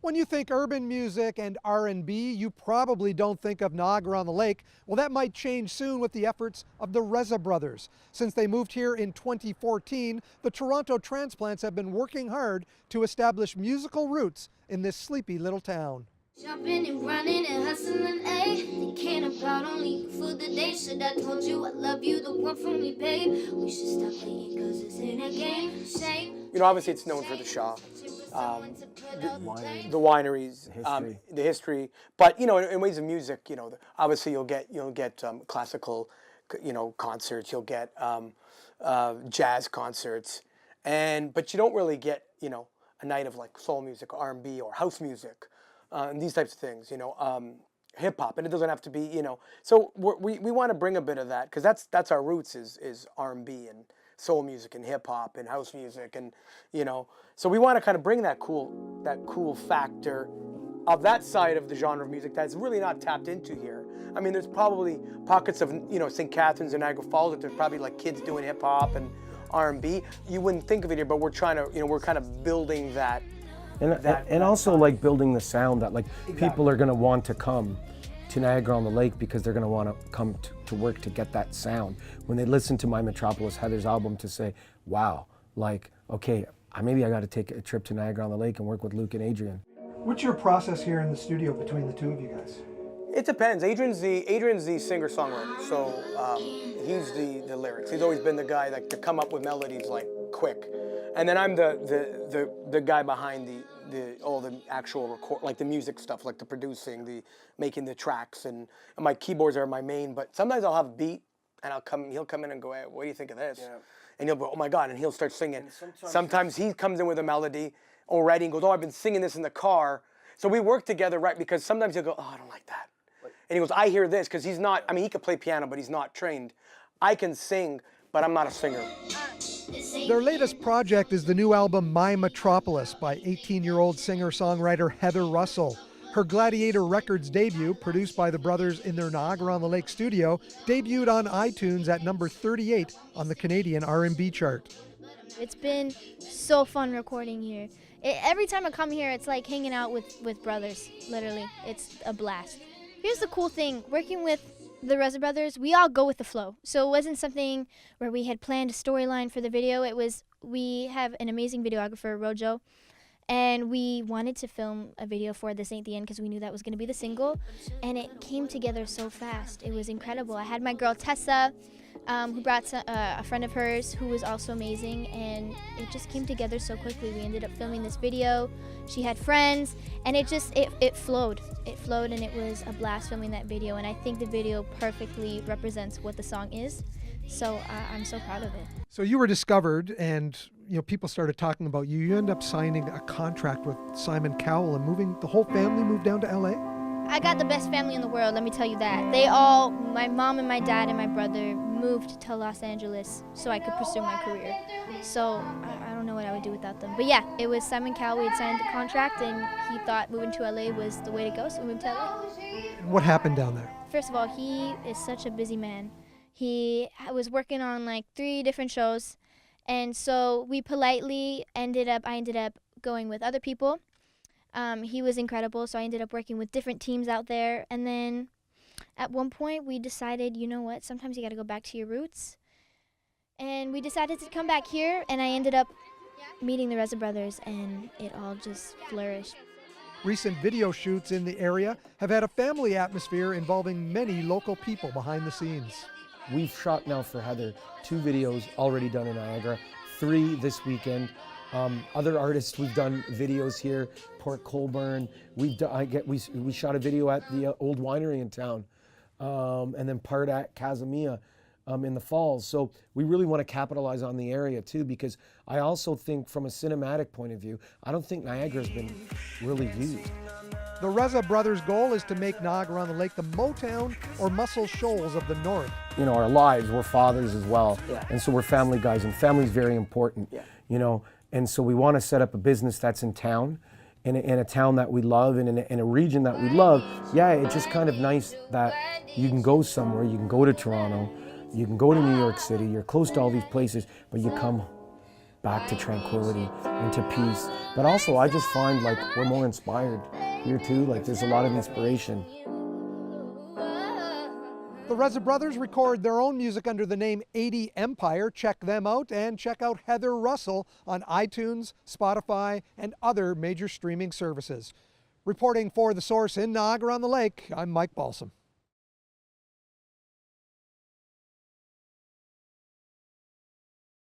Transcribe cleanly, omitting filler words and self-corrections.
When you think urban music and R&B, you probably don't think of Niagara-on-the-Lake. Well, that might change soon with the efforts of the Rezza brothers. Since they moved here in 2014, the Toronto transplants have been working hard to establish musical roots in this sleepy little town. Jumping and running and hustling, ayy. Thinking about only you for the day. Should I told you I love you, the one for me, babe. We should stop playing cause it's in a game. Shame. You know, obviously it's known for the Shaw, the wineries, the history. But you know, in ways of music, you know, obviously you'll get classical, you know, concerts. You'll get jazz concerts, but you don't really get, you know, a night of like soul music, R&B, or house music. And these types of things, you know, hip hop, and it doesn't have to be, you know. So we want to bring a bit of that because that's our roots is R&B and soul music and hip hop and house music, and you know. So we want to kind of bring that cool factor of that side of the genre of music that's really not tapped into here. I mean, there's probably pockets of, you know, St. Catharines and Niagara Falls that there's probably like kids doing hip hop and R&B. You wouldn't think of it here, but we're trying to, you know, we're kind of building that. And also like building the sound that like people are going to want to come to Niagara-on-the-Lake because they're going to want to come to work to get that sound. When they listen to My Metropolis, Heather's album, to say, wow, like, okay, maybe I got to take a trip to Niagara-on-the-Lake and work with Luke and Adrian. What's your process here in the studio between the two of you guys? It depends. Adrian's the singer-songwriter, so he's the lyrics. He's always been the guy like to come up with melodies like quick, and then I'm the guy behind all the actual record, like the music stuff, like the producing, the making the tracks, and my keyboards are my main. But sometimes I'll have a beat, and he'll come in and go, hey, what do you think of this? Yeah. And he'll go, oh my God, and he'll start singing. Sometimes he comes in with a melody already and goes, oh, I've been singing this in the car. So we work together, right? Because sometimes he'll go, oh, I don't like that. And he goes, I hear this, because he's not, I mean, he could play piano, but he's not trained. I can sing, but I'm not a singer. Their latest project is the new album My Metropolis by 18-year-old singer-songwriter Heather Russell. Her Gladiator Records debut, produced by the brothers in their Niagara-on-the-Lake studio, debuted on iTunes at number 38 on the Canadian R&B chart. It's been so fun recording here. Every time I come here, it's like hanging out with brothers, literally. It's a blast. Here's the cool thing, working with the Rezza brothers, we all go with the flow. So it wasn't something where we had planned a storyline for the video. It was, we have an amazing videographer, Rojo, and we wanted to film a video for This Ain't the End because we knew that was going to be the single, and it came together so fast. It was incredible. I had my girl Tessa, who brought a friend of hers who was also amazing, and it just came together so quickly. We ended up filming this video. She had friends, and it flowed. It flowed, and it was a blast filming that video, and I think the video perfectly represents what the song is, so I'm so proud of it. So you were discovered, and you know, people started talking about you. You end up signing a contract with Simon Cowell and the whole family moved down to LA? I got the best family in the world, let me tell you that. They all, my mom and my dad and my brother, moved to Los Angeles so I could pursue my career. So I don't know what I would do without them. But yeah, it was Simon Cowell. We had signed the contract, and he thought moving to LA was the way to go, so we moved to LA. And what happened down there? First of all, he is such a busy man. He was working on like 3 different shows, and so we politely I ended up going with other people. He was incredible, so I ended up working with different teams out there, and then at one point we decided, you know what, sometimes you gotta go back to your roots, and we decided to come back here, and I ended up meeting the Rezza brothers, and it all just flourished. Recent video shoots in the area have had a family atmosphere involving many local people behind the scenes. We've shot now for Heather 2 videos already done in Niagara, 3 this weekend. Other artists, we've done videos here, Port Colborne. We shot a video at the old winery in town, and then part at Casamia in the falls. So we really want to capitalize on the area too, because I also think from a cinematic point of view, I don't think Niagara's been really used. The Rezza brothers' goal is to make Niagara-on-the-Lake the Motown or Muscle Shoals of the North. You know, our lives, we're fathers as well, and so we're family guys, and family's very important, you know, and so we want to set up a business that's in town, in a town that we love, and in a region that we love. Yeah, it's just kind of nice that you can go somewhere, you can go to Toronto, you can go to New York City, you're close to all these places, but you come back to tranquility and to peace. But also, I just find like we're more inspired here too. Like there's a lot of inspiration. The Rezza brothers record their own music under the name 80 Empire. Check them out, and check out Heather Russell on iTunes, Spotify, and other major streaming services. Reporting for The Source in Niagara-on-the-Lake, I'm Mike Balsom.